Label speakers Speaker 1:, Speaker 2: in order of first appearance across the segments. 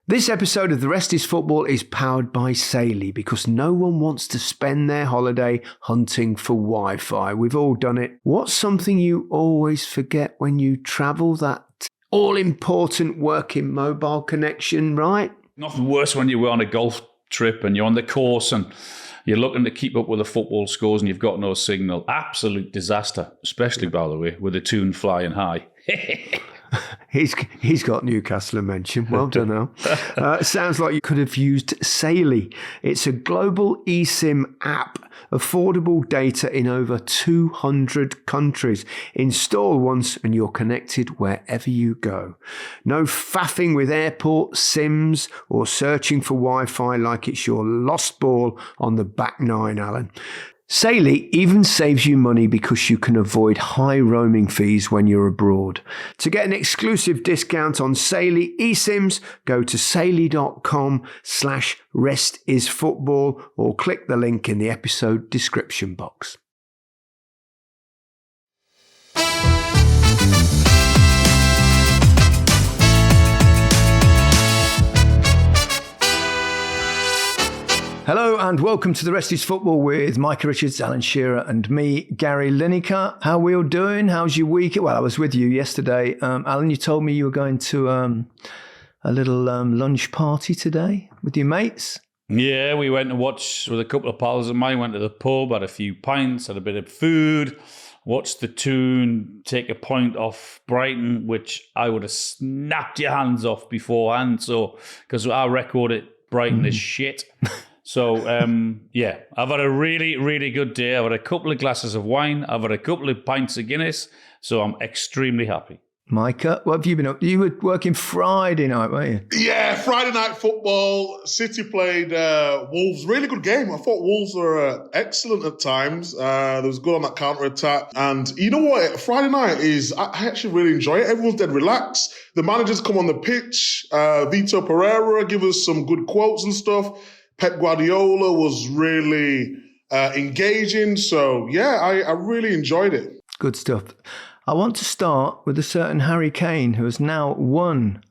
Speaker 1: This episode of The Rest is Football is powered by Saily because no one wants to spend their holiday hunting for Wi-Fi. We've all done it. What's something you always forget when you travel? That all-important working mobile connection, right?
Speaker 2: Nothing worse when you were on a golf trip and you're on the course and you're looking to keep up with the football scores and you've got no signal. Absolute disaster, especially, by the way, with the tune flying high.
Speaker 1: He's got Newcastle mention. Well done, Al. Sounds like you could have used Saily. It's a global eSIM app, affordable data in over 200 countries. Install once and you're connected wherever you go. No faffing with airport SIMs or searching for Wi-Fi like it's your lost ball on the back nine, Alan. Saily even saves you money because you can avoid high roaming fees when you're abroad. To get an exclusive discount on Saily eSIMs, go to saily.com/restisfootball or click the link in the episode description box. Hello and welcome to The Rest is Football with Micah Richards, Alan Shearer and me, Gary Lineker. How are we all doing? How's your week? Well, I was with you yesterday. Alan, you told me you were going to a little lunch party today with your mates.
Speaker 2: Yeah, we went to watch with a couple of pals of mine, went to the pub, had a few pints, had a bit of food, watched the tune take a point off Brighton, which I would have snapped your hands off beforehand. So, because our record at Brighton is shit. So, yeah, I've had a really, really good day. I've had a couple of glasses of wine. I've had a couple of pints of Guinness. So I'm extremely happy.
Speaker 1: Micah, what have you been up to? You were working Friday night, weren't you?
Speaker 3: Yeah, Friday night football. City played Wolves. Really good game. I thought Wolves were excellent at times. There was good on that counter-attack. And you know what? Friday night is, I actually really enjoy it. Everyone's dead relaxed. The managers come on the pitch. Vito Pereira give us some good quotes and stuff. Pep Guardiola was really engaging. So, yeah, I really enjoyed it.
Speaker 1: Good stuff. I want to start with a certain Harry Kane who has now won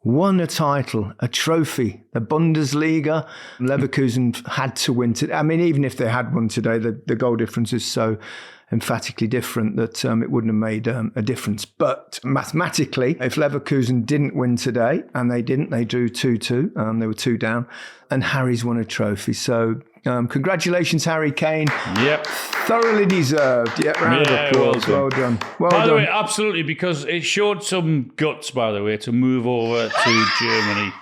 Speaker 1: a title, a trophy, the Bundesliga. Leverkusen had to win today. I mean, even if they had won today, the goal difference is so emphatically different that it wouldn't have made a difference. But mathematically, if Leverkusen didn't win today, and they didn't, they drew 2-2, they were 2 down, and Harry's won a trophy. So congratulations, Harry Kane.
Speaker 2: Yep.
Speaker 1: Thoroughly deserved. Yep, round of applause. Well done.
Speaker 2: By the way, absolutely, because it showed some guts, by the way, to move over to Germany.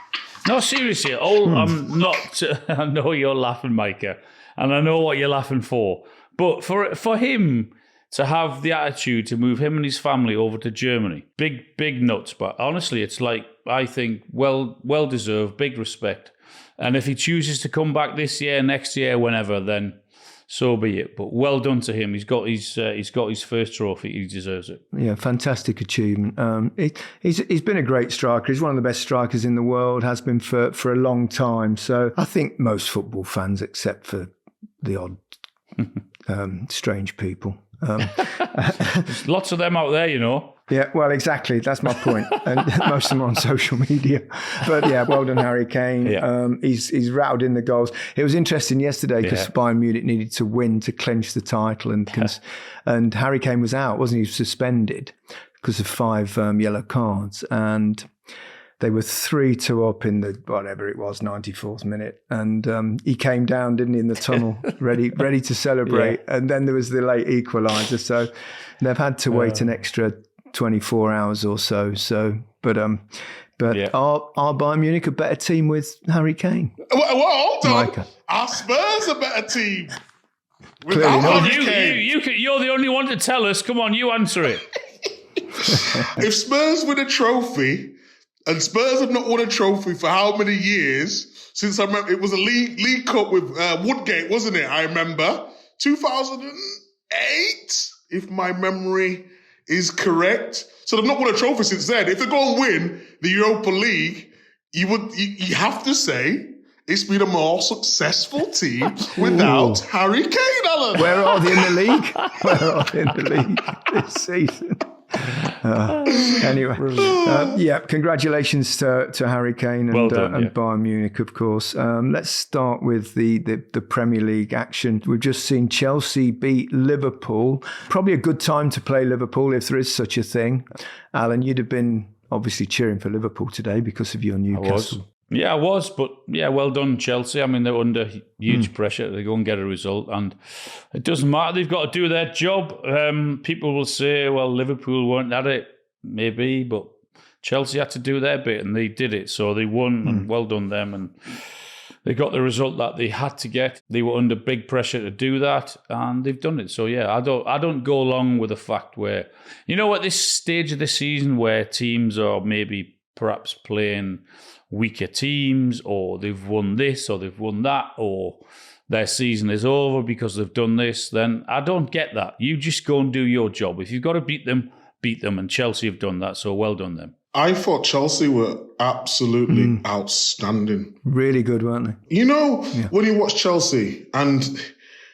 Speaker 2: No, seriously, I'm not. I know you're laughing, Micah, and I know what you're laughing for. But for him to have the attitude to move him and his family over to Germany, big nuts. But honestly, it's like, I think, well deserved, big respect. And if he chooses to come back this year, next year, whenever, then so be it. But well done to him. He's got his first trophy. He deserves it.
Speaker 1: Yeah, fantastic achievement. He's been a great striker. He's one of the best strikers in the world. Has been for a long time. So I think most football fans, except for the odd strange people.
Speaker 2: There's lots of them out there, you know.
Speaker 1: Yeah, well, exactly. That's my point. And most of them are on social media. But yeah, well done, Harry Kane. Yeah. He's rattled in the goals. It was interesting yesterday because Bayern Munich needed to win to clinch the title, and Harry Kane was out, wasn't he? He was suspended because of 5 yellow cards, and they were 3-2 up in the, whatever it was, 94th minute. And he came down, didn't he, in the tunnel, ready to celebrate. Yeah. And then there was the late equaliser. So they've had to wait an extra 24 hours or so. But are Bayern Munich a better team with Harry Kane?
Speaker 3: Well, hold on.
Speaker 1: Micah.
Speaker 3: Are Spurs a better team
Speaker 1: without
Speaker 3: Harry Kane?
Speaker 2: You're the only one to tell us. Come on, you answer it.
Speaker 3: If Spurs win a trophy, and Spurs have not won a trophy for how many years? Since I remember, it was a League Cup with Woodgate, wasn't it? I remember 2008, if my memory is correct. So they've not won a trophy since then. If they go and win the Europa League, you have to say it's been a more successful team without Harry Kane, Alan.
Speaker 1: Where are they in the league? Where are they in the league this season? Anyway, congratulations to Harry Kane and Bayern Munich, of course. Let's start with the Premier League action. We've just seen Chelsea beat Liverpool. Probably a good time to play Liverpool if there is such a thing. Alan, you'd have been obviously cheering for Liverpool today because of your Newcastle.
Speaker 2: I was, but well done, Chelsea. I mean, they're under huge pressure. They go and get a result, and it doesn't matter. They've got to do their job. People will say, well, Liverpool weren't at it, maybe, but Chelsea had to do their bit, and they did it. So they won, and well done them. And they got the result that they had to get. They were under big pressure to do that, and they've done it. So I don't go along with the fact where, at this stage of the season where teams are maybe perhaps playing weaker teams, or they've won this or they've won that, or their season is over because they've done this, then I don't get that. You just go and do your job. If you've got to beat them, and Chelsea have done that, so well done them.
Speaker 3: I thought Chelsea were absolutely outstanding.
Speaker 1: Really good, weren't they?
Speaker 3: When you watch Chelsea and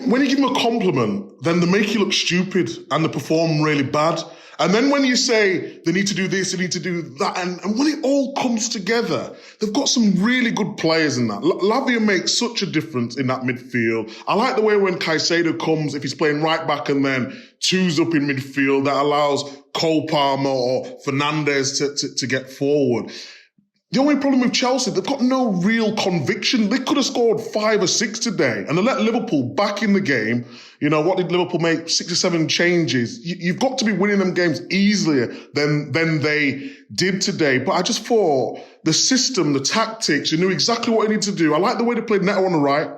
Speaker 3: when you give them a compliment, then they make you look stupid and they perform really bad. And then when you say they need to do this, they need to do that, and when it all comes together, they've got some really good players in that. Lavia makes such a difference in that midfield. I like the way when Caicedo comes, if he's playing right back and then twos up in midfield, that allows Cole Palmer or Fernandes to get forward. The only problem with Chelsea, they've got no real conviction. They could have scored 5 or 6 today, and they let Liverpool back in the game. What did Liverpool make? 6 or 7 changes. You've got to be winning them games easier than they did today. But I just thought the system, the tactics, you knew exactly what you need to do. I like the way they played Neto on the right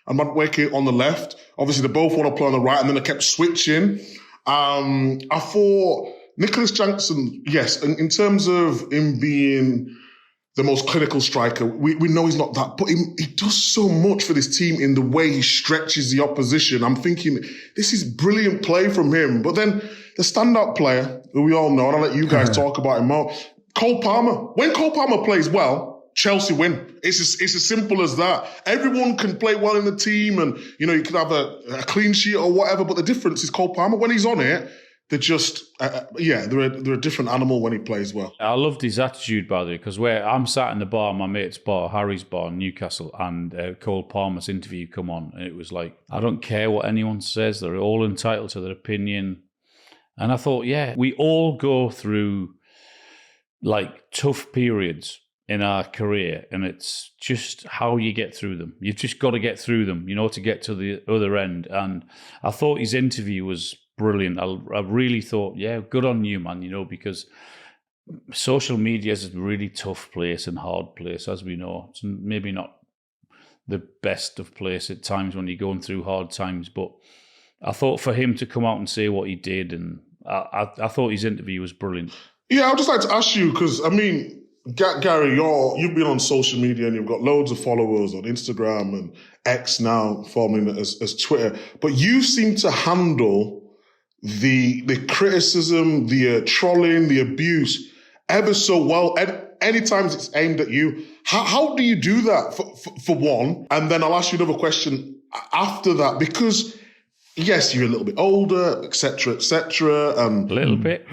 Speaker 3: and Madueke on the left. Obviously, they both want to play on the right, and then they kept switching. I thought Nicholas Jackson, yes, in terms of him being the most clinical striker, we know he's not that, but he does so much for this team in the way he stretches the opposition. I'm thinking, this is brilliant play from him. But then the standout player, who we all know, and I'll let you guys talk about him more, Cole Palmer. When Cole Palmer plays well, Chelsea win. It's as simple as that. Everyone can play well in the team, and you could have a clean sheet or whatever, but the difference is Cole Palmer, when he's on it, they're just, they're a different animal when he plays well.
Speaker 2: I loved his attitude, by the way, because where I'm sat in the bar, my mate's bar, Harry's bar in Newcastle, and Cole Palmer's interview come on, and it was like, I don't care what anyone says, they're all entitled to their opinion. And I thought, we all go through like tough periods in our career, and it's just how you get through them. You've just got to get through them, to get to the other end. And I thought his interview was brilliant. I really thought, good on you, man, because social media is a really tough place and hard place, as we know. It's maybe not the best of place at times when you're going through hard times, but I thought for him to come out and say what he did, and I thought his interview was brilliant.
Speaker 3: Yeah, I'd just like to ask you, because, Gary, you've been on social media and you've got loads of followers on Instagram and X now, formerly as Twitter, but you seem to handle the criticism, the trolling, the abuse ever so well. And anytime it's aimed at you, how do you do that for one? And then I'll ask you another question after that, because yes, you're a little bit older, etc., etc.
Speaker 2: A little bit.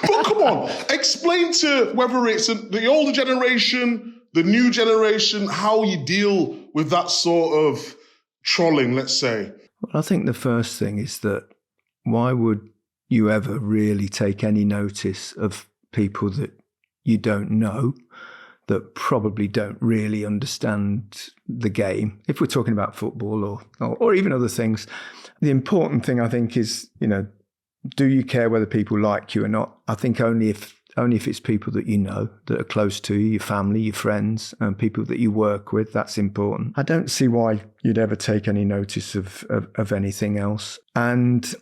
Speaker 3: But come on, explain to whether it's the older generation, the new generation, how you deal with that sort of trolling, let's say.
Speaker 1: Well, I think the first thing is that why would you ever really take any notice of people that you don't know, that probably don't really understand the game? If we're talking about football or even other things, the important thing I think is, do you care whether people like you or not? I think only if it's people that you know, that are close to you, your family, your friends, and people that you work with, that's important. I don't see why you'd ever take any notice of anything else. And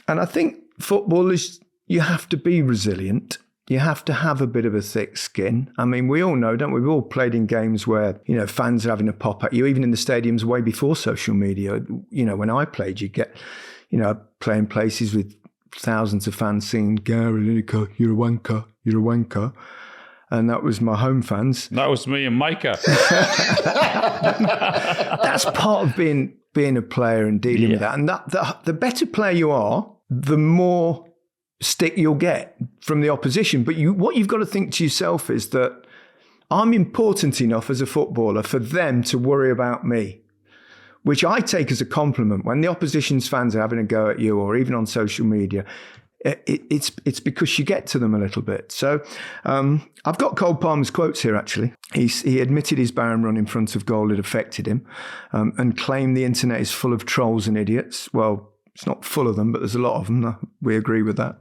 Speaker 1: I think football is, you have to be resilient. You have to have a bit of a thick skin. I mean, we all know, don't we? We've all played in games where, fans are having a pop at you, even in the stadiums way before social media. When I played, you get, playing places with thousands of fans singing, Gary Lineker, you're a wanker, you're a wanker. And that was my home fans.
Speaker 2: That was me and Micah.
Speaker 1: That's part of being a player and dealing with that. And the better player you are, the more stick you'll get from the opposition. But what you've got to think to yourself is that I'm important enough as a footballer for them to worry about me, which I take as a compliment. When the opposition's fans are having a go at you, or even on social media, it's because you get to them a little bit. So I've got Cole Palmer's quotes here, actually. He admitted his barren run in front of goal had affected him, and claimed the internet is full of trolls and idiots. Well, it's not full of them, but there's a lot of them. We agree with that.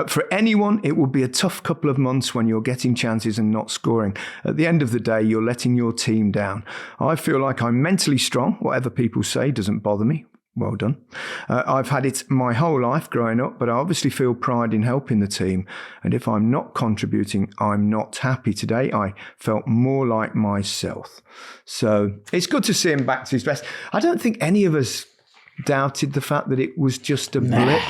Speaker 1: For anyone, it will be a tough couple of months when you're getting chances and not scoring. At the end of the day, you're letting your team down. I feel like I'm mentally strong. Whatever people say doesn't bother me. Well done. I've had it my whole life growing up, but I obviously feel pride in helping the team. And if I'm not contributing, I'm not happy. Today, I felt more like myself. So it's good to see him back to his best. I don't think any of us doubted the fact that it was just a blip.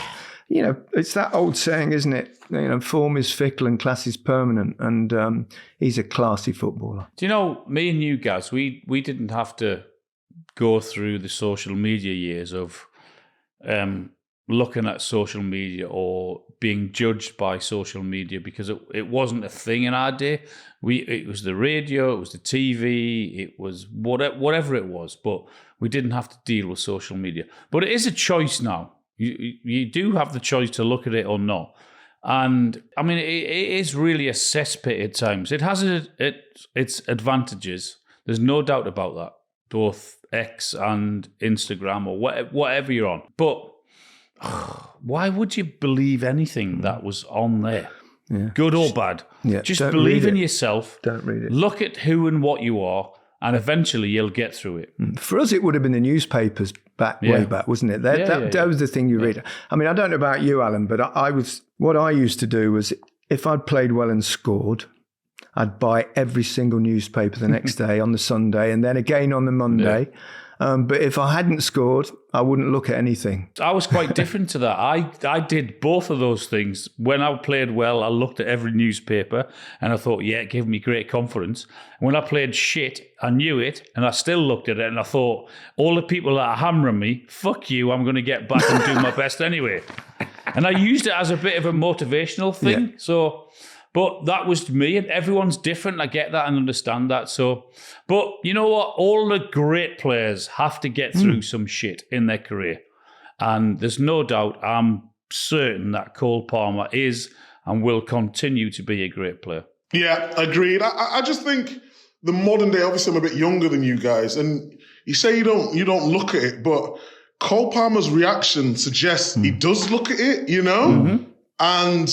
Speaker 1: You know, it's that old saying, isn't it? You know, form is fickle and class is permanent. And he's a classy footballer.
Speaker 2: Do you know, me and you guys, we didn't have to go through the social media years of looking at social media or being judged by social media, because it wasn't a thing in our day. It was the radio, it was the TV, it was whatever it was, but we didn't have to deal with social media. But it is a choice now. You do have the choice to look at it or not. And I mean, it is really a cesspit at times. It has its advantages. There's no doubt about that, both X and Instagram or whatever you're on. But why would you believe anything that was on there?
Speaker 1: Yeah.
Speaker 2: Good or bad?
Speaker 1: Yeah.
Speaker 2: Just believe in yourself.
Speaker 1: Don't read it.
Speaker 2: Look at who and what you are, and eventually you'll get through it.
Speaker 1: For us, it would have been the newspapers way back, wasn't it? That was the thing you read. I mean, I don't know about you, Alan, but what I used to do was, if I'd played well and scored, I'd buy every single newspaper the next day on the Sunday, and then again on the Monday. Yeah. But if I hadn't scored, I wouldn't look at anything.
Speaker 2: I was quite different to that. I did both of those things. When I played well, I looked at every newspaper and I thought, yeah, it gave me great confidence. When I played shit, I knew it and I still looked at it and I thought, all the people that are hammering me, fuck you, I'm going to get back and do my best anyway. And I used it as a bit of a motivational thing. Yeah. So... But that was me, and everyone's different. I get that and understand that. So, but you know what? All the great players have to get through some shit in their career. And there's no doubt, I'm certain that Cole Palmer is and will continue to be a great player.
Speaker 3: Yeah, agreed. I just think the modern day, obviously I'm a bit younger than you guys, and you say you don't look at it, but Cole Palmer's reaction suggests he does look at it, you know? Mm-hmm. And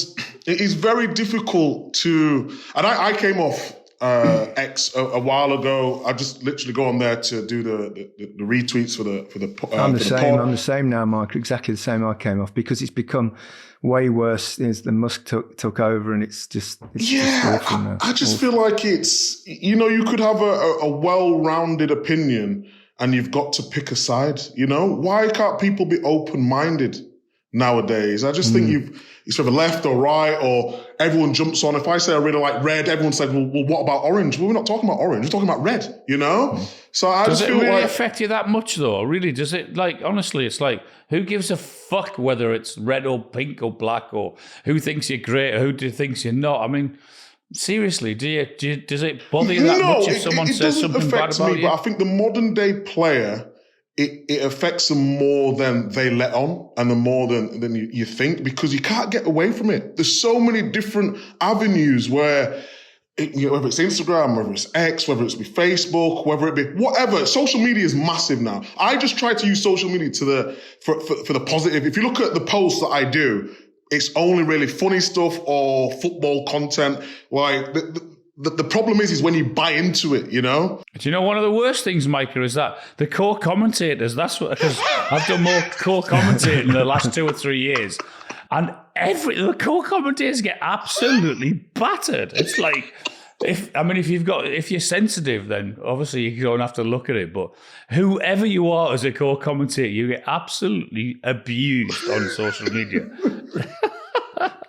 Speaker 3: it is very difficult to... And I came off X a while ago. I just literally go on there to do the retweets for the
Speaker 1: I'm the same now, Mike. Exactly the same. I came off because it's become way worse. The Musk took over, and it's just awful now.
Speaker 3: I just feel like it's... You know, you could have a well-rounded opinion, and you've got to pick a side. You know, why can't people be open-minded nowadays? I just think it's either left or right, or everyone jumps on. If I say I really like red, everyone said, well, what about orange? Well, we're not talking about orange. We're talking about red, you know? So I just feel like... Does it really
Speaker 2: affect you that much, though? Really? Does it, like, honestly, it's like, who gives a fuck whether it's red or pink or black, or who thinks you're great or who thinks you're not? I mean, seriously, does it bother you that much if someone says something bad about you?
Speaker 3: But I think the modern day player... It affects them more than they let on, and more than you think, because you can't get away from it. There's so many different avenues whether it's Instagram, whether it's X, whether it's Facebook, whether it be whatever. Social media is massive now. I just try to use social media for the positive. If you look at the posts that I do, it's only really funny stuff or football content. Like the problem is when you buy into it, you know?
Speaker 2: Do you know one of the worst things, Micah, is that the co-commentators, because I've done more co-commentating in the last 2 or 3 years, and the co-commentators get absolutely battered. It's like, if you're sensitive, then obviously you don't have to look at it, but whoever you are as a co-commentator, you get absolutely abused on social media.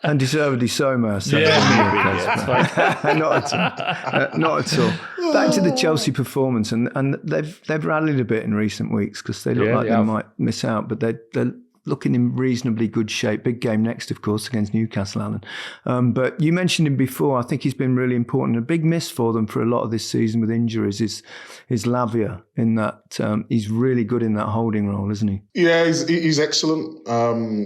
Speaker 1: And deservedly so, Mercer. Not at all. Back to the Chelsea performance, and they've rallied a bit in recent weeks because they look like they might miss out, but they're looking in reasonably good shape. Big game next, of course, against Newcastle, Alan. But you mentioned him before. I think he's been really important. A big miss for them for a lot of this season with injuries is Lavia, in that he's really good in that holding role, isn't he?
Speaker 3: Yeah, he's excellent.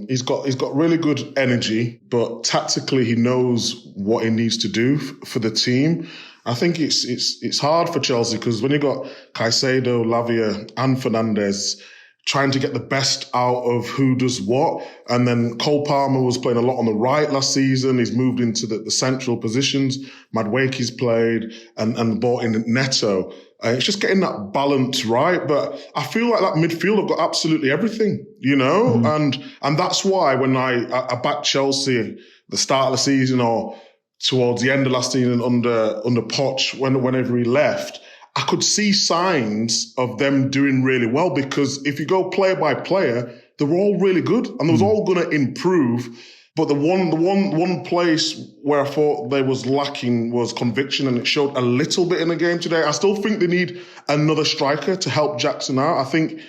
Speaker 3: He's got really good energy, but tactically he knows what he needs to do for the team. I think it's hard for Chelsea because when you got Caicedo, Lavia, and Fernandes trying to get the best out of who does what, and then Cole Palmer was playing a lot on the right last season. He's moved into the central positions. Madueke's played and brought in Neto. It's just getting that balance right. But I feel like that midfield have got absolutely everything, and that's why when I backed Chelsea at the start of the season or towards the end of last season under Poch, whenever he left, I could see signs of them doing really well, because if you go player by player, they were all really good and they was all going to improve. But the one place where I thought they was lacking was conviction, and it showed a little bit in the game today. I still think they need another striker to help Jackson out. I think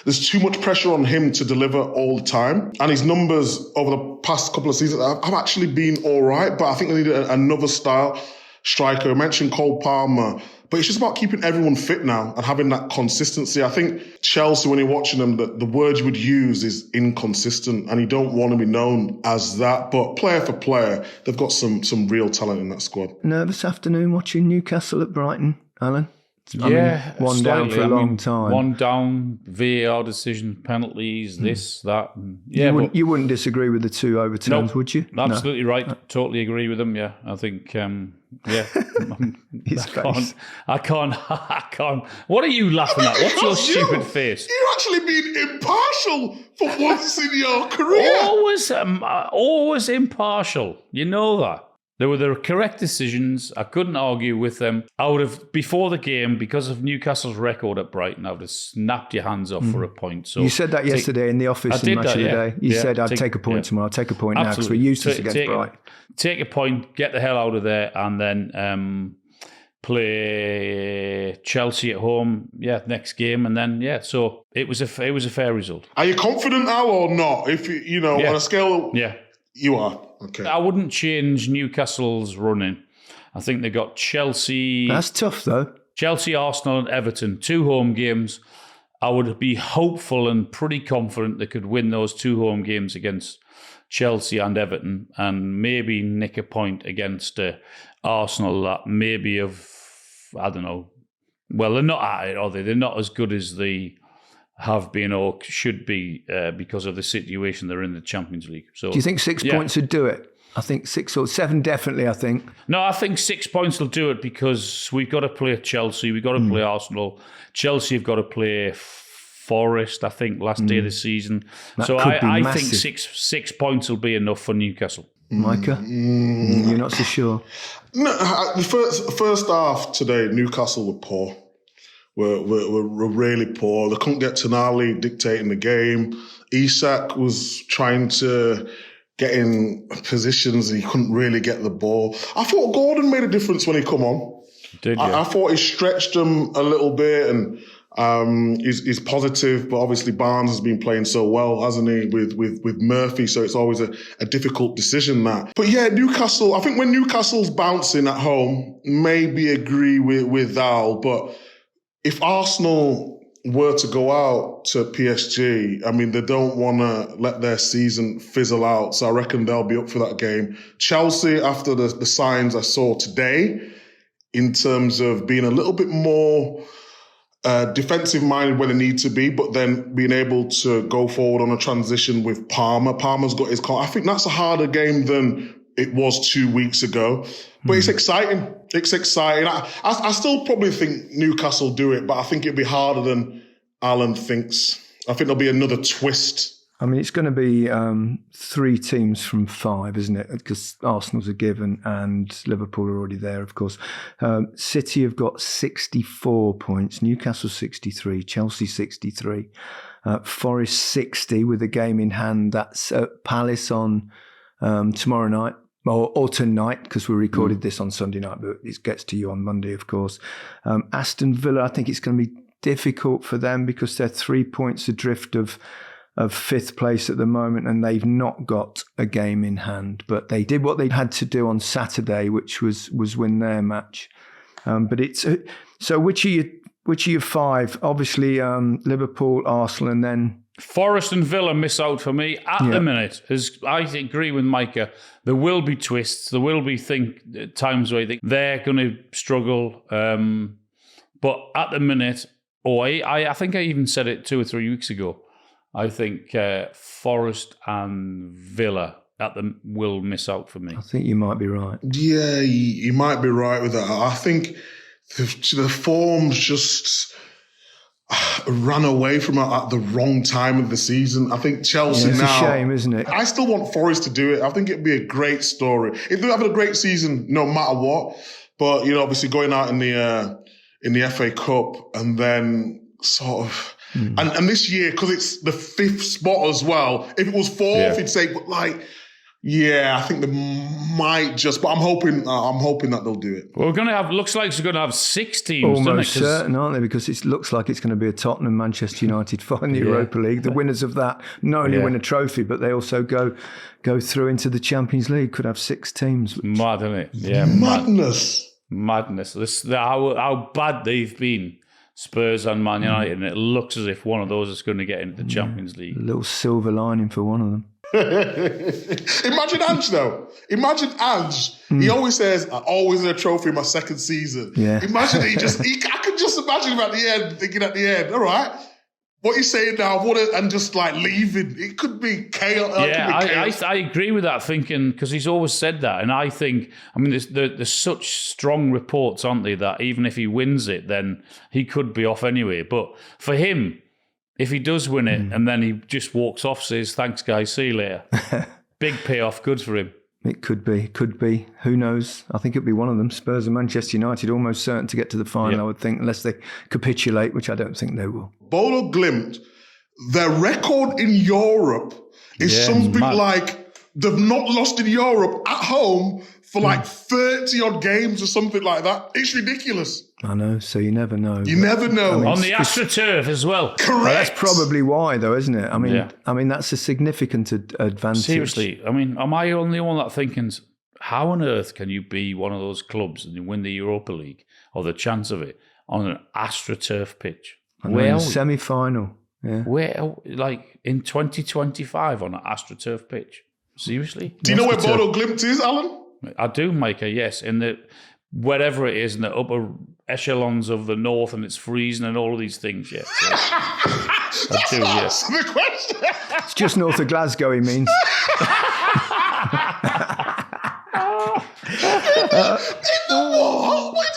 Speaker 3: there's too much pressure on him to deliver all the time. And his numbers over the past couple of seasons have actually been all right, but I think they need another style striker. I mentioned Cole Palmer, but it's just about keeping everyone fit now and having that consistency. I think Chelsea, when you're watching them, the word you would use is inconsistent, and you don't want to be known as that. But player for player, they've got some real talent in that squad.
Speaker 1: Nervous afternoon watching Newcastle at Brighton, Alan? One
Speaker 2: slightly.
Speaker 1: down for a long time.
Speaker 2: One down, VAR decisions, penalties, this, that.
Speaker 1: You wouldn't disagree with the two overturns, would you?
Speaker 2: Absolutely right. Totally agree with them. Yeah, I think. I can't. What are you laughing at? What's your stupid face?
Speaker 3: You're actually being impartial for once in your career.
Speaker 2: Always impartial. You know that. They were the correct decisions. I couldn't argue with them. I would have, before the game, because of Newcastle's record at Brighton, I would have snapped your hands off for a point. So
Speaker 1: you said that yesterday in the office in Match of the Day. You said, I'd take a point tomorrow. I'll take a point now because we're useless against Brighton.
Speaker 2: Take a point, get the hell out of there, and then play Chelsea at home, next game, and then so it was a fair result.
Speaker 3: Are you confident now or not? If on a scale, you are. Okay.
Speaker 2: I wouldn't change Newcastle's running. I think they got Chelsea.
Speaker 1: That's tough though.
Speaker 2: Chelsea, Arsenal, and Everton, 2 home games. I would be hopeful and pretty confident they could win those 2 home games against Chelsea and Everton, and maybe nick a point against Arsenal that maybe I don't know. Well, they're not at it, are they? They're not as good as they have been or should be because of the situation they're in the Champions League. So,
Speaker 1: do you think 6 points would do it? I think 6 or 7 definitely, I think.
Speaker 2: No, I think 6 points will do it because we've got to play Chelsea, we've got to play Arsenal. Chelsea have got to play Forest, I think, last day of the season. So I think 6 points will be enough for Newcastle.
Speaker 1: Micah? You're not so sure?
Speaker 3: No, the first half today, Newcastle were poor. Were really poor. They couldn't get Tonali dictating the game. Isak was trying to get in positions and he couldn't really get the ball. I thought Gordon made a difference when he come on.
Speaker 2: Did you?
Speaker 3: I thought he stretched them a little bit and he's positive, but obviously Barnes has been playing so well, hasn't he, with Murphy, so it's always a difficult decision that. But yeah, Newcastle, I think when Newcastle's bouncing at home, maybe agree with Al, but if Arsenal were to go out to PSG, I mean, they don't want to let their season fizzle out. So I reckon they'll be up for that game. Chelsea, after the signs I saw today, in terms of being a little bit more defensive-minded when they need to be, but then being able to go forward on a transition with Palmer. Palmer's got his call. I think that's a harder game than it was 2 weeks ago. But it's exciting. It's exciting. I still probably think Newcastle do it, but I think it'd be harder than Alan thinks. I think there'll be another twist.
Speaker 1: I mean, it's going to be 3 teams from 5, isn't it? Because Arsenal's a given and Liverpool are already there, of course. City have got 64 points, Newcastle 63, Chelsea 63, Forest 60 with a game in hand. That's at Palace on tomorrow night. Or tonight, because we recorded this on Sunday night, but it gets to you on Monday, of course. Aston Villa, I think it's going to be difficult for them because they're 3 points adrift of fifth place at the moment, and they've not got a game in hand. But they did what they had to do on Saturday, which was win their match. But it's so which are your five? Obviously, Liverpool, Arsenal, and then
Speaker 2: Forest and Villa miss out for me at the minute. As I agree with Micah, there will be twists. There will be times where I think they're going to struggle. But at the minute, I think I even said it 2 or 3 weeks ago. I think Forest and Villa will miss out for me.
Speaker 1: I think you might be right.
Speaker 3: Yeah, you might be right with that. I think the form's just ran away from it at the wrong time of the season. I think Chelsea
Speaker 1: it's
Speaker 3: now...
Speaker 1: It's a shame, isn't it?
Speaker 3: I still want Forest to do it. I think it'd be a great story. If they're having a great season, no matter what. But, obviously going out in the FA Cup and then sort of... And this year, because it's the 5th spot as well, if it was 4th, it'd say, but I think they might just, but I'm hoping that they'll do it.
Speaker 2: Well, looks like we're going to have 6 teams,
Speaker 1: almost certain, aren't they? Because it looks like it's going to be a Tottenham, Manchester United fight in the Europa League. The winners of that not only win a trophy, but they also go through into the Champions League. Could have 6 teams.
Speaker 2: Mad, isn't it? Yeah, madness. How bad they've been. Spurs and Man United, and it looks as if one of those is going to get into the Champions League.
Speaker 1: A little silver lining for one of them.
Speaker 3: Imagine Ange, though. Imagine Ange. He always says, I always win a trophy in my second season.
Speaker 1: Yeah.
Speaker 3: Imagine I could just imagine him at the end, all right, what you're saying now, and just leaving. It could be chaos.
Speaker 2: I agree with that thinking, because he's always said that. And I think, there's such strong reports, aren't they, that even if he wins it, then he could be off anyway. But for him, if he does win it and then he just walks off, says, thanks, guys, see you later. Big payoff, good for him.
Speaker 1: It could be. Who knows? I think it'd be one of them. Spurs and Manchester United, almost certain to get to the final, I would think, unless they capitulate, which I don't think they will.
Speaker 3: Bodo Glimt, their record in Europe is something like they've not lost in Europe at home for 30-odd games or something like that. It's ridiculous.
Speaker 1: I know, so you never know.
Speaker 3: You never know.
Speaker 2: On the AstroTurf as well.
Speaker 3: Correct.
Speaker 1: Well, that's probably why, though, isn't it? I mean, that's a significant advantage.
Speaker 2: Seriously, am I the only one that thinking, how on earth can you be one of those clubs and win the Europa League, or the chance of it, on an AstroTurf pitch?
Speaker 1: Where semi-final. Yeah.
Speaker 2: Where, in 2025 on an AstroTurf pitch? Seriously?
Speaker 3: Do you know where Bodo Glimt is, Alan?
Speaker 2: I do, Micah, yes. Wherever it is, in the upper echelons of the north, and it's freezing and all of these things, yeah. So,
Speaker 3: That's the question.
Speaker 1: It's just north of Glasgow, he means.
Speaker 3: Are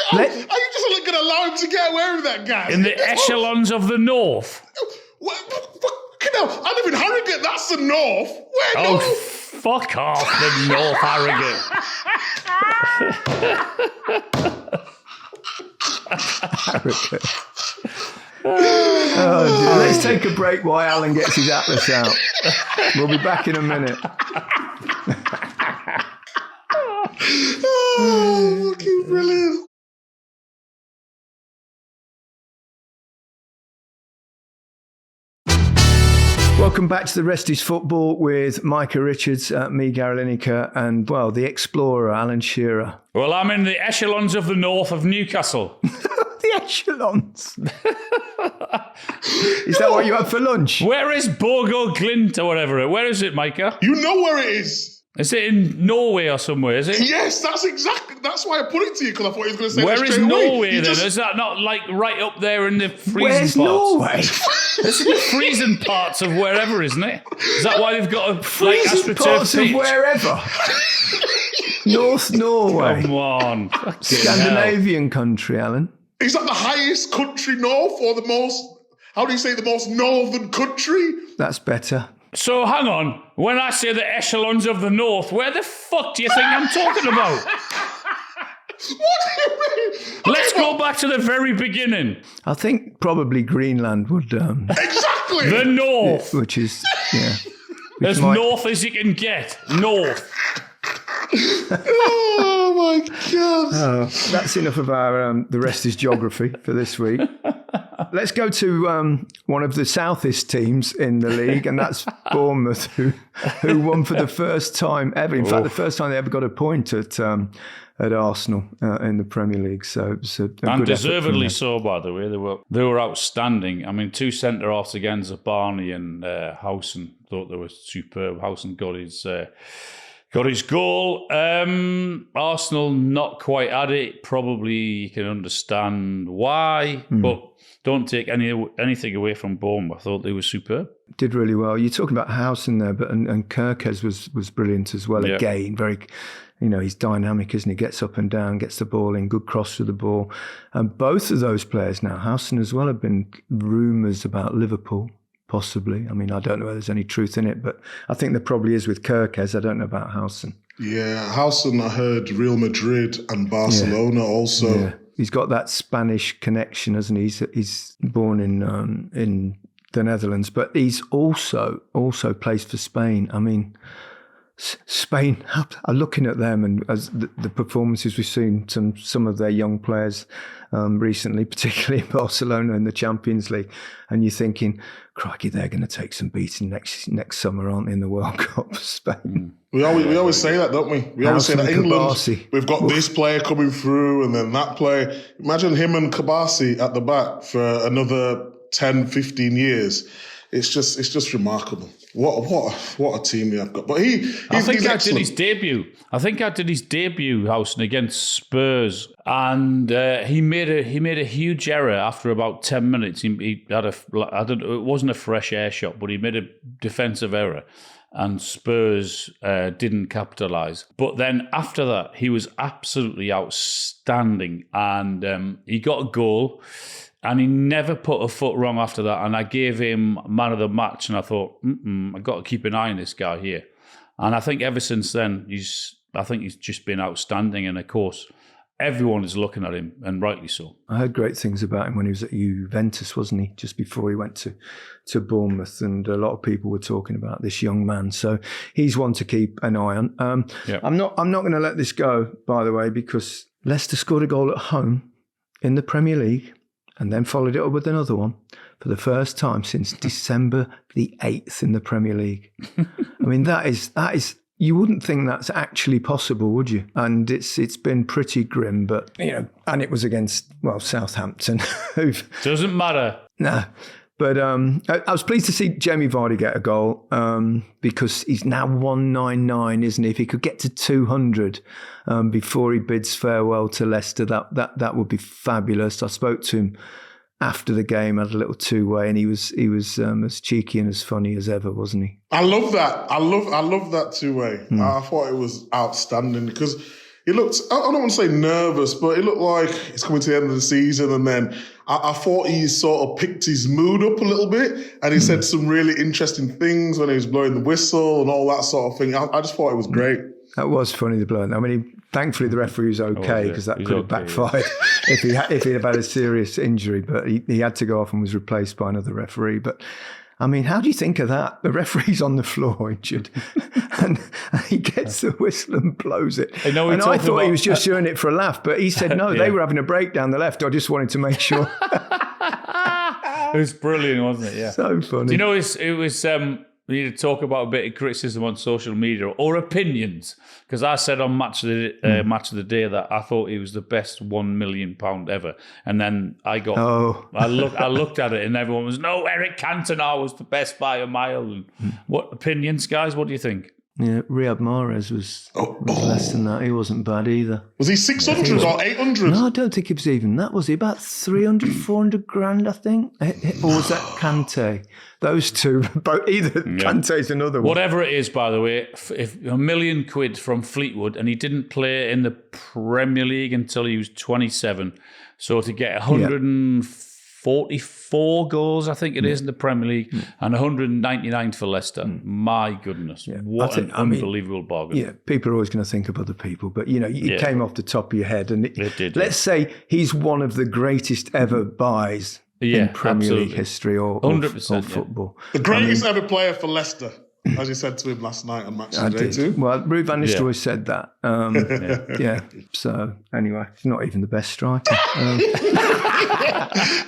Speaker 3: you just going to allow him to get away with that, guy?
Speaker 2: In the echelons of the north.
Speaker 3: I live in Harrogate, that's the north. Where north?
Speaker 2: Fuck off, the North Harrogate.
Speaker 1: Oh, dear. Let's take a break while Alan gets his atlas out. We'll be back in a minute.
Speaker 3: Oh, fucking brilliant.
Speaker 1: Welcome back to The Rest is Football with Micah Richards, me, Gary Lineker, and, the explorer, Alan Shearer.
Speaker 2: Well, I'm in the echelons of the north of Newcastle.
Speaker 1: The echelons? Is that what you had for lunch?
Speaker 2: Where is Bodo Glimt or whatever? Where is it, Micah?
Speaker 3: You know where it is.
Speaker 2: Is it in Norway or somewhere, is it?
Speaker 3: Yes, that's why I put it to you, because I thought he was going to say
Speaker 2: where
Speaker 3: that
Speaker 2: is
Speaker 3: straight
Speaker 2: Norway
Speaker 3: away.
Speaker 2: then? Is that not right up there in the freezing
Speaker 1: Where's
Speaker 2: parts?
Speaker 1: Norway?
Speaker 2: It's in the freezing parts of wherever, isn't it? Is that why they've got a
Speaker 1: freezing parts of wherever? North Norway.
Speaker 2: Come on.
Speaker 1: Scandinavian country, Alan.
Speaker 3: Is that the highest country north, or the most, how do you say, the most northern country?
Speaker 1: That's better.
Speaker 2: So hang on, when I say the echelons of the north, where the fuck do you think I'm talking about?
Speaker 3: What do you mean?
Speaker 2: Let's go back to the very beginning.
Speaker 1: I think probably Greenland would...
Speaker 3: Exactly!
Speaker 2: The north.
Speaker 1: Which is,
Speaker 2: as north as you can get. North.
Speaker 3: Oh my God.
Speaker 1: That's enough of our The Rest is Geography for this week. let's go to one of the southest teams in the league, and that's Bournemouth, who won for the first time ever. In fact, the first time they ever got a point at Arsenal in the Premier League. So
Speaker 2: and deservedly so, by the way. They were outstanding. I mean, two centre halves again, Zabani and Howson. Thought they were superb. Howson got his goal. Arsenal not quite at it. Probably you can understand why, but don't take anything away from Bournemouth. I thought they were superb.
Speaker 1: Did really well. You're talking about Howson there, but and Kirkes was brilliant as well. Yeah. Again, very, he's dynamic, isn't he? Gets up and down, gets the ball in, good cross to the ball. And both of those players now, Howson as well, have been rumours about Liverpool. Possibly. I mean, I don't know whether there's any truth in it, but I think there probably is with Kirkes. I don't know about Howson.
Speaker 3: Yeah, Howson, I heard Real Madrid and Barcelona also.
Speaker 1: Yeah. He's got that Spanish connection, hasn't he? He's born in the Netherlands, but he's also plays for Spain. I mean, Spain, I'm looking at them and as the performances we've seen some of their young players recently, particularly in Barcelona in the Champions League, and you're thinking, crikey, they're going to take some beating next summer, aren't they, in the World Cup, Spain?
Speaker 3: We always say that, don't we? We always say that England, we've got this player coming through and then that player. Imagine him and Kabasi at the back for another 10, 15 years. It's just remarkable. What a team we have got. But I think I did his
Speaker 2: debut. Howson, against Spurs, and he made a huge error after about 10 minutes. He had it wasn't a fresh air shot, but he made a defensive error, and Spurs didn't capitalise. But then after that, he was absolutely outstanding, and he got a goal. And he never put a foot wrong after that. And I gave him man of the match. And I thought, I've got to keep an eye on this guy here. And I think ever since then, he's just been outstanding. And of course, everyone is looking at him, and rightly so.
Speaker 1: I heard great things about him when he was at Juventus, wasn't he? Just before he went to Bournemouth. And a lot of people were talking about this young man. So he's one to keep an eye on. I'm not going to let this go, by the way, because Leicester scored a goal at home in the Premier League, and then followed it up with another one for the first time since December the 8th in the Premier League. I mean, that is, you wouldn't think that's actually possible, would you? And it's been pretty grim, but, and it was against, Southampton.
Speaker 2: Doesn't matter.
Speaker 1: No. But I was pleased to see Jamie Vardy get a goal because he's now 199, isn't he? If he could get to 200 before he bids farewell to Leicester, that would be fabulous. I spoke to him after the game, had a little two-way, and he was as cheeky and as funny as ever, wasn't he?
Speaker 3: I love that. I love that two-way. I thought it was outstanding because he looked, I don't want to say nervous, but it looked like it's coming to the end of the season, and then I thought he sort of picked his mood up a little bit, and he said some really interesting things when he was blowing the whistle and all that sort of thing. I just thought it was great.
Speaker 1: That was funny, the blowing. I mean, thankfully the referee was okay, because that could have backfired if he had a serious injury, but he had to go off and was replaced by another referee. But I mean, how do you think of that? The referee's on the floor injured, and he gets the whistle and blows it. And I thought he was just doing it for a laugh, but he said, no, they were having a break down the left. I just wanted to make sure.
Speaker 2: It was brilliant, wasn't it? Yeah.
Speaker 1: So funny.
Speaker 2: Do you know, it was we need to talk about a bit of criticism on social media or opinions, because I said on Match of the Day that I thought he was the best £1 million ever, and then I looked at it and everyone was, no, Eric Cantona was the best by a mile. And what opinions, guys? What do you think?
Speaker 1: Yeah, Riyad Mahrez was less than that. He wasn't bad either.
Speaker 3: Was he 600 or 800?
Speaker 1: No, I don't think it was even that. Was he about 300, 400 grand, I think? Or was that Kante? Those two, Kante's another one.
Speaker 2: Whatever it is, by the way, if £1 million from Fleetwood, and he didn't play in the Premier League until he was 27. So to get 144 goals, I think it is, in the Premier League, and 199 for Leicester. My goodness, what an unbelievable bargain.
Speaker 1: Yeah, people are always going to think of other people, but it came off the top of your head. And it did. Let's say he's one of the greatest ever buys in Premier League history or football.
Speaker 3: The greatest ever player for Leicester. as you said to him last night on Match of the Day too.
Speaker 1: Well, Ruud van Nistelrooy said that. So anyway, he's not even the best striker.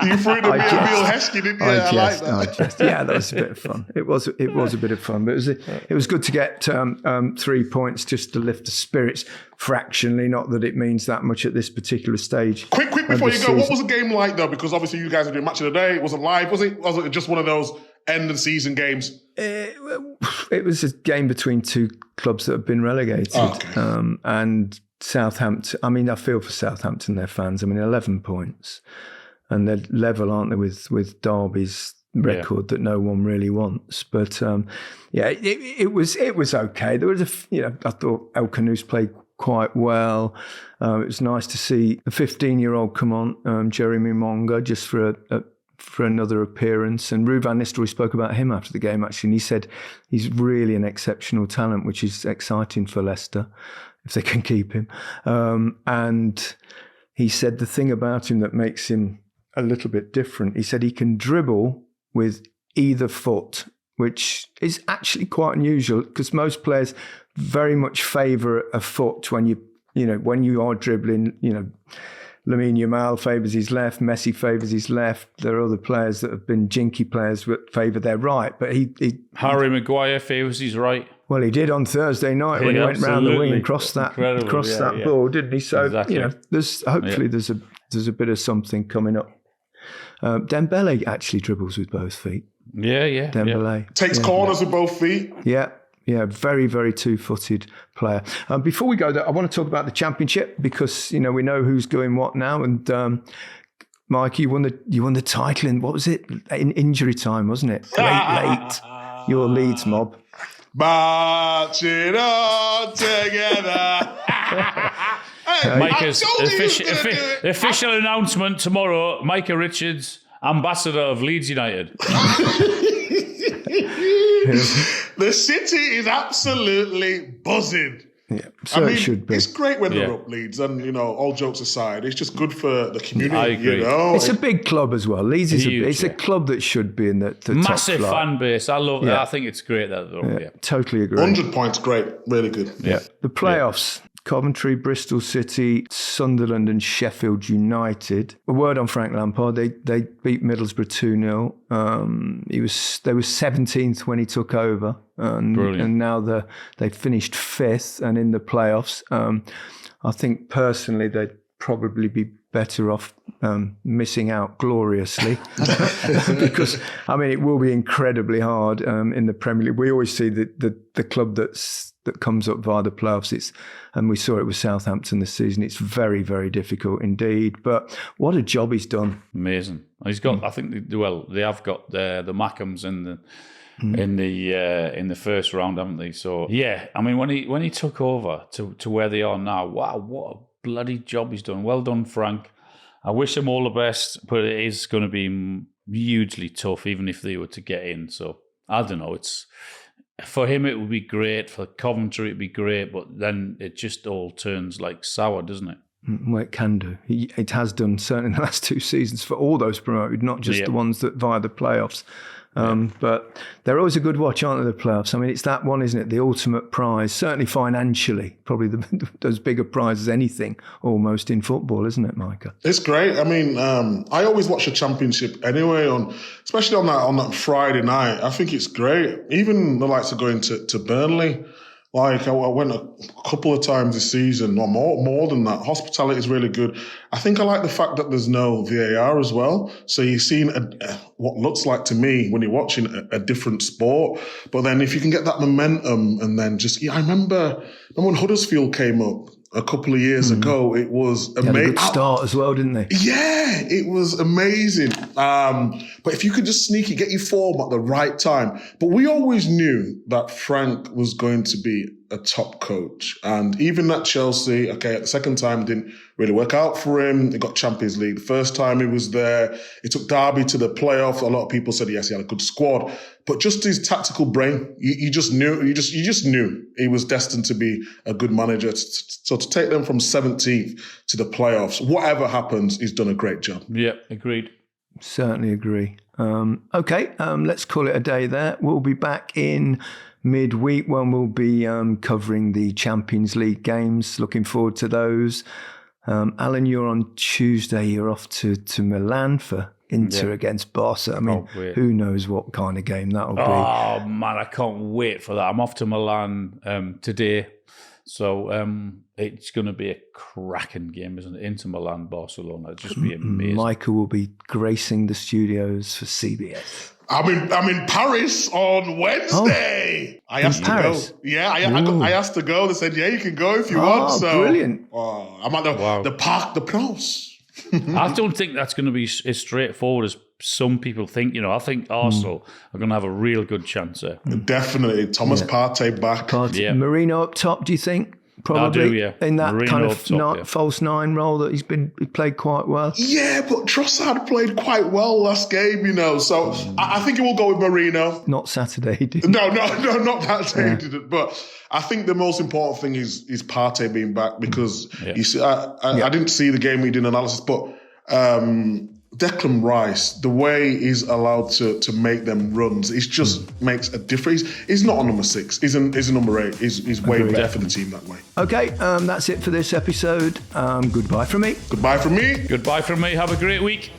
Speaker 3: You threw the Bill Heskey, didn't you? I like that.
Speaker 1: I jest. Yeah, that was a bit of fun. It was a bit of fun, but it was good to get 3 points just to lift the spirits fractionally. Not that it means that much at this particular stage.
Speaker 3: Quick before you go, what was the game like though? Because obviously you guys are doing Match of the Day. It wasn't live, was it? Was it just one of those end of season games?
Speaker 1: It was a game between two clubs that have been relegated, and Southampton. I mean, I feel for Southampton, their fans. I mean, 11 points, and they're level, aren't they, with Derby's record that no one really wants. But it was okay. There was I thought El Canoes played quite well. It was nice to see a 15-year-old come on, Jeremy Monga, just for another appearance. And Ruud van Nistelrooy spoke about him after the game, actually, and he said he's really an exceptional talent, which is exciting for Leicester if they can keep him. And he said the thing about him that makes him a little bit different, he said he can dribble with either foot, which is actually quite unusual because most players very much favour a foot when you are dribbling. Lamine Yamal favours his left, Messi favours his left. There are other players that have been jinky players that favour their right, but
Speaker 2: Harry Maguire favours his right.
Speaker 1: Well, he did on Thursday night when he went round the wing and crossed that ball, didn't he? So
Speaker 2: exactly.
Speaker 1: There's a bit of something coming up. Dembele actually dribbles with both feet.
Speaker 2: Yeah.
Speaker 1: Dembele
Speaker 3: takes corners with both feet.
Speaker 1: Yeah, very, very two-footed player. Before we go there, I want to talk about the Championship because we know who's doing what now. And Mike, you won the title in, what was it? In injury time, wasn't it? Late. Your Leeds mob.
Speaker 3: Marching on together.
Speaker 2: Micah's official announcement tomorrow. Micah Richards, ambassador of Leeds United.
Speaker 3: The city is absolutely buzzing.
Speaker 1: Yeah, so it should be.
Speaker 3: It's great when they're up, Leeds, and all jokes aside, it's just good for the community.
Speaker 2: I agree.
Speaker 1: It's a big club as well. Leeds is it's a club that should be in the
Speaker 2: massive
Speaker 1: top
Speaker 2: fan base. I love that. I think it's great that they're up.
Speaker 1: Totally agree.
Speaker 3: 100 points, great, really good.
Speaker 1: Yeah, the playoffs. Coventry, Bristol City, Sunderland and Sheffield United. A word on Frank Lampard. They beat Middlesbrough 2-0. They were 17th when he took over. And now they finished 5th and in the playoffs. I think personally they'd probably be better off missing out gloriously because it will be incredibly hard in the Premier League. We always see the club that comes up via the playoffs. And we saw it with Southampton this season. It's very, very difficult indeed. But what a job he's done!
Speaker 2: Amazing. He's got. I think they have got the Mackhams in the first round, haven't they? So yeah, when he took over to where they are now, wow, what a bloody job he's done. Well done, Frank. I wish him all the best, but it is going to be hugely tough, even if they were to get in. So I don't know. For him, it would be great. For Coventry, it'd be great. But then it just all turns like sour, doesn't it?
Speaker 1: Well, it can do. It has done, certainly in the last 2 seasons, for all those promoted, not just the ones that via the playoffs. But they're always a good watch, aren't they, the playoffs? It's that one, isn't it? The ultimate prize, certainly financially, probably as big a prize as anything almost in football, isn't it, Micah?
Speaker 3: It's great. I always watch the Championship anyway, especially on that Friday night. I think it's great. Even the likes of going to Burnley. I went a couple of times this season, or more than that. Hospitality is really good. I think I like the fact that there's no VAR as well. So you're seeing what looks like to me when you're watching a different sport. But then if you can get that momentum and then I remember when Huddersfield came up a couple of years ago, it was amazing.
Speaker 1: They had a good start as well, didn't they?
Speaker 3: Yeah, it was amazing. But if you could just sneak it, get your form at the right time. But we always knew that Frank was going to be a top coach. And even at Chelsea, at the second time didn't really work out for him. He got Champions League. The first time he was there, he took Derby to the playoffs. A lot of people said, yes, he had a good squad. But just his tactical brain, you just knew he was destined to be a good manager. So to take them from 17th to the playoffs, whatever happens, he's done a great job.
Speaker 2: Yeah, agreed.
Speaker 1: Certainly agree. Okay, let's call it a day there. We'll be back in midweek when we'll be covering the Champions League games. Looking forward to those. Alan, you're on Tuesday. You're off to Milan for Inter against Barca. I mean, who knows what kind of game that'll be.
Speaker 2: Oh, man, I can't wait for that. I'm off to Milan today. So it's going to be a cracking game, isn't it? Inter Milan, Barcelona. It'll just be amazing.
Speaker 1: Micah will be gracing the studios for CBS.
Speaker 3: I'm in Paris on Wednesday. I asked to go. Yeah, I asked to go. They said, yeah, you can go if you want. So
Speaker 1: brilliant.
Speaker 3: I'm at the Parc des Princes.
Speaker 2: I don't think that's going to be as straightforward as some people think. You know, I think Arsenal are going to have a real good chance there.
Speaker 3: Definitely. Thomas Partey back.
Speaker 1: Marino up top, do you think? Probably
Speaker 2: I do, yeah.
Speaker 1: In that
Speaker 2: Marino
Speaker 1: kind of false nine role that he played quite well.
Speaker 3: Yeah, but Trossard played quite well last game, you know. So I think it will go with Marino.
Speaker 1: Not Saturday, did he?
Speaker 3: No, not that day, he didn't. But I think the most important thing is Partey being back because you see, I didn't see the game we did analysis, but Declan Rice, the way he's allowed to make them runs, it just makes a difference. He's not a number 6. He's a number 8. He's way better for the team that way.
Speaker 1: Okay, that's it for this episode. Goodbye from me.
Speaker 3: Goodbye from me.
Speaker 2: Goodbye from me. Have a great week.